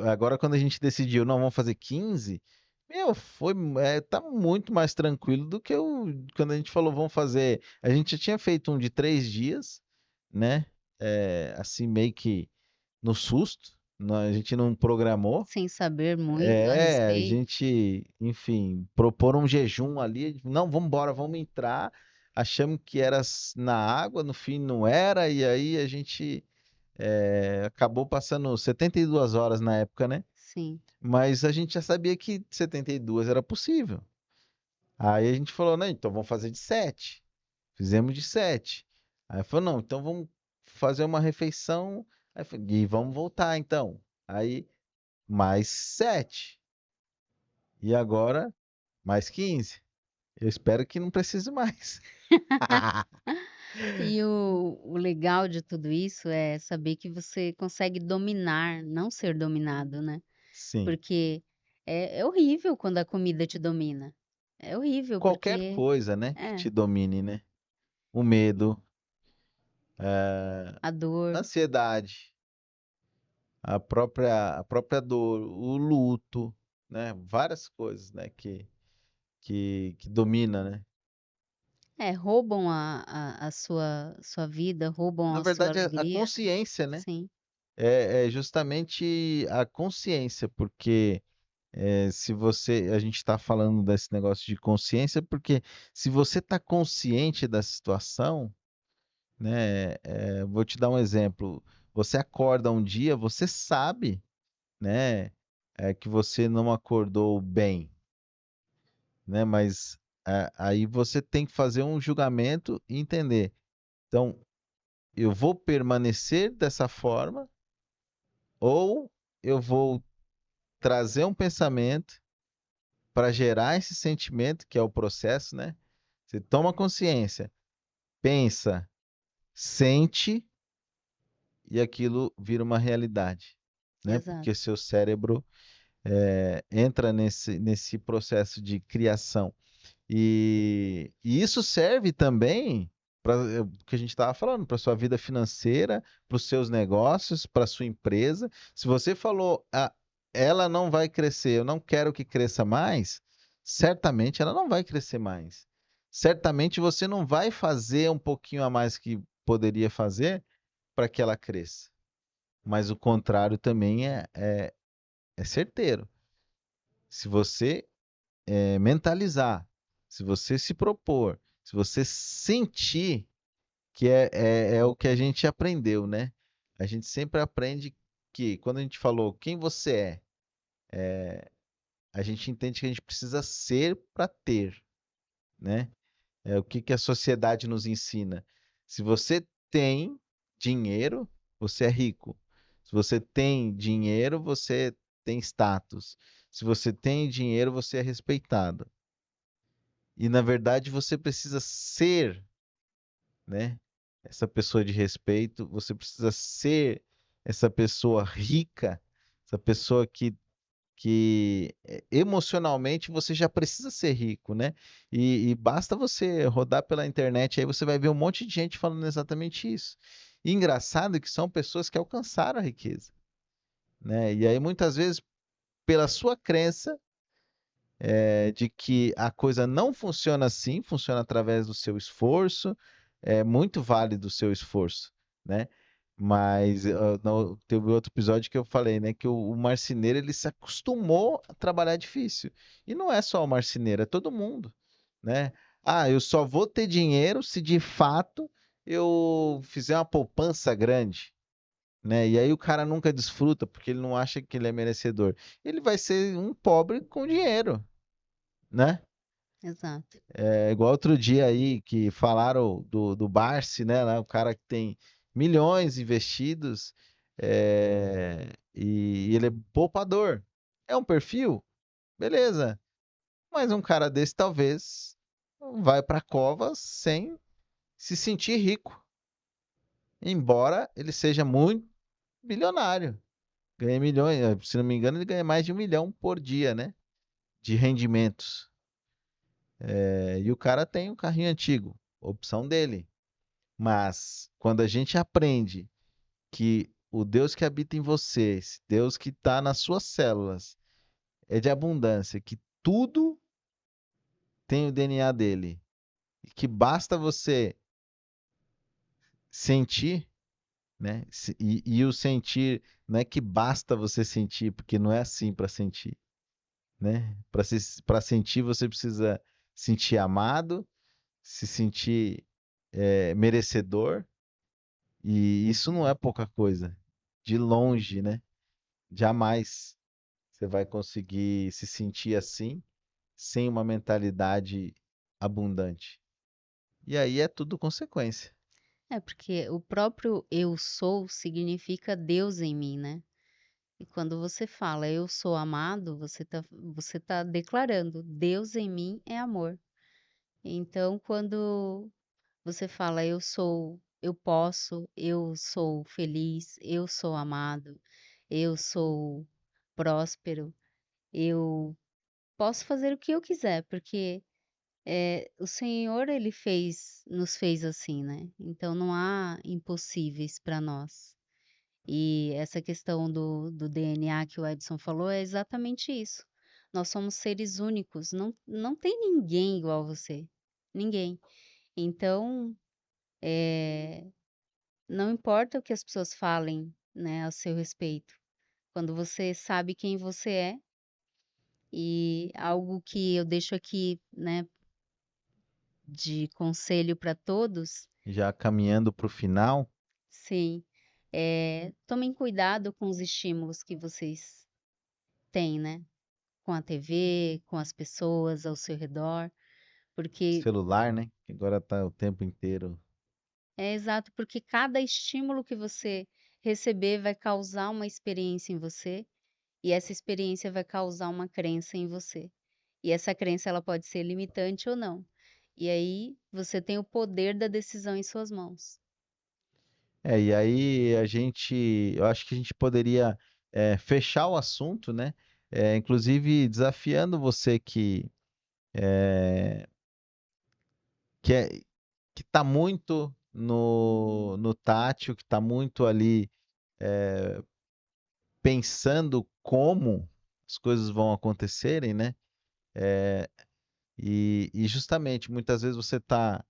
agora quando a gente decidiu, não, vamos fazer 15, meu, tá muito mais tranquilo do que quando a gente falou, vamos fazer. A gente já tinha feito um de 3 dias, né? Assim, meio que no susto, a gente não programou. Sem saber muito a A respeito. gente, enfim, propor um jejum ali, não, vamos embora, vamos entrar. Achamos que era na água, no fim não era, e aí a gente acabou passando 72 horas na época, né? Sim. Mas a gente já sabia que 72 era possível. Aí a gente falou, não, então vamos fazer de 7. Fizemos de 7. Aí falou, não, então vamos fazer uma refeição e vamos voltar então. Aí mais 7. E agora mais 15. Eu espero que não precise mais. E o legal de tudo isso é saber que você consegue dominar, não ser dominado, né. Sim. Porque é horrível quando a comida te domina. É horrível, Qualquer porque coisa, né, que é, te domine, né? O medo, a a dor. ansiedade, a própria dor, o luto, né? Várias coisas, né, que domina, né? É, roubam a sua vida, roubam Na a sua verdade, a alegria. consciência, né? Sim, É justamente a consciência, porque se você, a gente está falando desse negócio de consciência, porque se você está consciente da situação, né? Vou te dar um exemplo. Você acorda um dia, você sabe, né, que você não acordou bem, né? Mas aí você tem que fazer um julgamento e entender. Então, eu vou permanecer dessa forma ou eu vou trazer um pensamento para gerar esse sentimento, que é o processo, né? Você toma consciência, pensa, sente e aquilo vira uma realidade, né? Porque Exato. seu cérebro entra nesse processo de criação. E isso serve também para o que a gente estava falando, para sua vida financeira, para os seus negócios, para sua empresa. Se você falou, ah, ela não vai crescer, eu não quero que cresça mais, certamente ela não vai crescer mais. Certamente você não vai fazer um pouquinho a mais que poderia fazer para que ela cresça. Mas o contrário também é certeiro. Se você mentalizar, se você se propor, se você sentir, que é o que a gente aprendeu, né? A gente sempre aprende que quando a gente falou quem você a gente entende que a gente precisa ser para ter, né? É o que a sociedade nos ensina. Se você tem dinheiro, você é rico. Se você tem dinheiro, você tem status. Se você tem dinheiro, você é respeitado. E na verdade você precisa ser, né, essa pessoa de respeito, você precisa ser essa pessoa rica, essa pessoa que emocionalmente você já precisa ser rico, né? E basta você rodar pela internet, aí você vai ver um monte de gente falando exatamente isso. E engraçado que são pessoas que alcançaram a riqueza, né? E aí muitas vezes, pela sua crença, de que a coisa não funciona assim, funciona através do seu esforço, é muito válido o seu esforço, né? Mas teve outro episódio que eu falei, né, que o marceneiro ele se acostumou a trabalhar difícil. E não é só o marceneiro, é todo mundo, né? Ah, eu só vou ter dinheiro se de fato eu fizer uma poupança grande, né? E aí o cara nunca desfruta porque ele não acha que ele é merecedor. Ele vai ser um pobre com dinheiro, né? Exato. É igual outro dia aí que falaram do Barsi, né? Lá, o cara que tem milhões investidos e ele é poupador. É um perfil? Beleza. Mas um cara desse talvez vai para a cova sem se sentir rico, embora ele seja muito bilionário. Ganha milhões, se não me engano, ele ganha mais de 1 milhão por dia, né? De rendimentos. E o cara tem um carrinho antigo, opção dele. Mas quando a gente aprende que o Deus que habita em você, esse Deus que está nas suas células, é de abundância, que tudo tem o DNA dele, e que basta você sentir, né? E o sentir não é que basta você sentir, porque não é assim para sentir, né? Para sentir você precisa sentir amado, se sentir merecedor, e isso não é pouca coisa, de longe, né? Jamais você vai conseguir se sentir assim sem uma mentalidade abundante. E aí é tudo consequência. É, porque o próprio eu sou significa Deus em mim, né? E quando você fala eu sou amado, você tá declarando Deus em mim é amor. Então, quando você fala eu sou, eu posso, eu sou feliz, eu sou amado, eu sou próspero, eu posso fazer o que eu quiser, porque o Senhor ele nos fez assim, né? Então não há impossíveis para nós. E essa questão do DNA que o Edson falou é exatamente isso. Nós somos seres únicos, não tem ninguém igual a você, ninguém. Então, não importa o que as pessoas falem, né, a seu respeito. Quando você sabe quem você é, e algo que eu deixo aqui, né, de conselho para todos, Já caminhando para o final, sim, tomem cuidado com os estímulos que vocês têm, né? Com a TV, com as pessoas ao seu redor, porque celular, né? Que agora tá o tempo inteiro. é exato, porque cada estímulo que você receber vai causar uma experiência em você, e essa experiência vai causar uma crença em você. E essa crença ela pode ser limitante ou não. E aí você tem o poder da decisão em suas mãos. E aí eu acho que a gente poderia fechar o assunto, né? Inclusive desafiando você que, é, que tá muito no tátil, que tá muito ali pensando como as coisas vão acontecerem, né? E justamente muitas vezes você está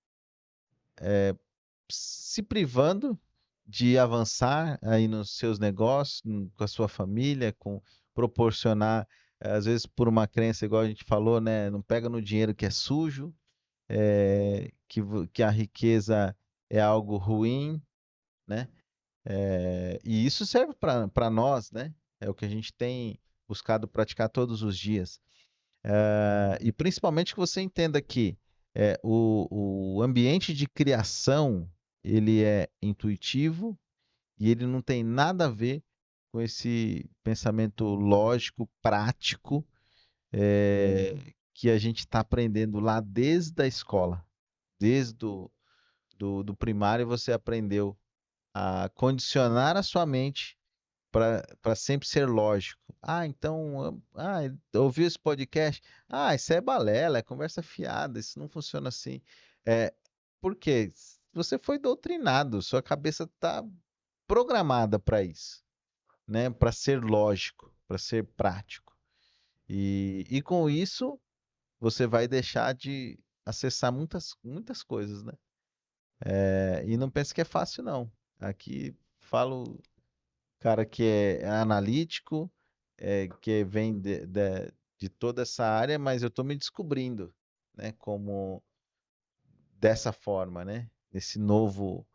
se privando de avançar aí nos seus negócios, com a sua família, com proporcionar, às vezes por uma crença, igual a gente falou, né? Não pega no dinheiro que é sujo, que a riqueza é algo ruim, né? E isso serve para nós, né? É o que a gente tem buscado praticar todos os dias. E principalmente que você entenda que o ambiente de criação ele é intuitivo e ele não tem nada a ver com esse pensamento lógico, prático, que a gente está aprendendo lá desde a escola, desde do primário você aprendeu a condicionar a sua mente para sempre ser lógico. Então, ouviu esse podcast? Isso é balela, é conversa fiada, isso não funciona assim. É, por quê? Você foi doutrinado, sua cabeça está programada para isso, né? Para ser lógico, para ser prático. E com isso, você vai deixar de acessar muitas, muitas coisas, né? E não pense que é fácil, não. Aqui falo cara que é analítico, que vem de toda essa área, mas eu estou me descobrindo, né, como dessa forma, né, esse novo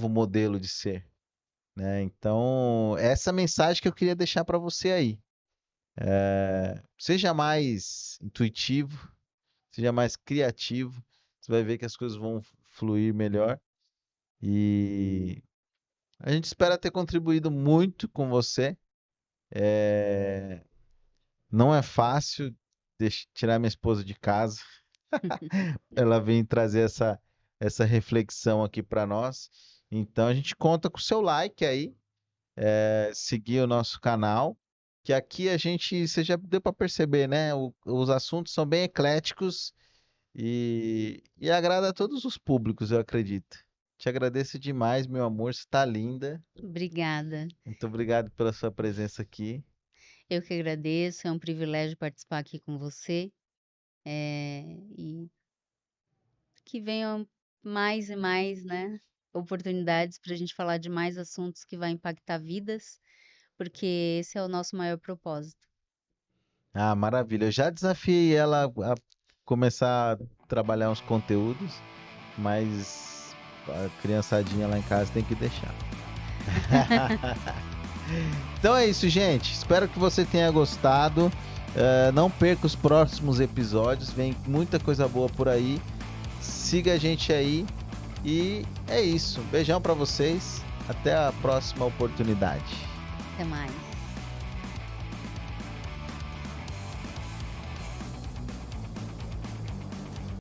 modelo de ser, né? Então, essa mensagem que eu queria deixar para você aí. Seja mais intuitivo, seja mais criativo, você vai ver que as coisas vão fluir melhor. E a gente espera ter contribuído muito com você. É, Não é fácil tirar minha esposa de casa. Ela vem trazer essa reflexão aqui para nós. Então a gente conta com o seu like aí, seguir o nosso canal, que aqui a gente, você já deu para perceber, né? Os assuntos são bem ecléticos e agrada a todos os públicos, eu acredito. Te agradeço demais, meu amor, você está linda. Obrigada. Muito obrigado pela sua presença aqui. Eu que agradeço, é um privilégio participar aqui com você. E que venham mais e mais, né, oportunidades para a gente falar de mais assuntos que vai impactar vidas, porque esse é o nosso maior propósito. Maravilha. Eu já desafiei ela a começar a trabalhar uns conteúdos, mas a criançadinha lá em casa tem que deixar. Então é isso, gente. Espero que você tenha gostado. Não perca os próximos episódios. Vem muita coisa boa por aí. Siga a gente aí. E é isso. Beijão pra vocês. Até a próxima oportunidade. Até mais.